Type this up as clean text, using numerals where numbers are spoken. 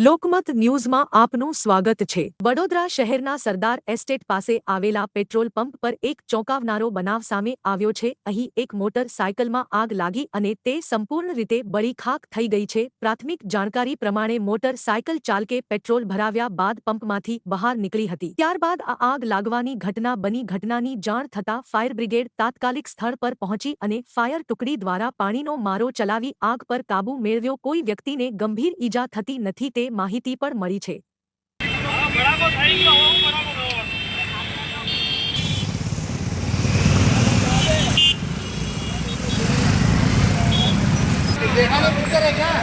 લોકમત ન્યૂઝમાં આપનું સ્વાગત છે। વડોદરા શહેરના સરદાર એસ્ટેટ પાસે આવેલા પેટ્રોલ પંપ પર એક ચોંકાવનારો બનાવ સામે આવ્યો છે। અહીં એક મોટર સાયકલમાં આગ લાગી અને તે સંપૂર્ણ રીતે બળી ખાખ થઈ ગઈ છે। પ્રાથમિક જાણકારી પ્રમાણે મોટર સાયકલ ચાલકે પેટ્રોલ ભરાવ્યા બાદ પંપમાંથી બહાર નીકળી હતી। ત્યારબાદ આ આગ લાગવાની ઘટના બની। ઘટનાની જાણ થતાં ફાયર બ્રિગેડ તાત્કાલિક સ્થળ પર પહોંચી અને ફાયર ટુકડી દ્વારા પાણીનો મારો ચલાવી આગ પર કાબૂ મેળવ્યો। કોઈ વ્યક્તિને ગંભીર ઈજા થતી નથી તે માહિતી પણ મળી છે। देखा नहीं पिक्चर है क्या?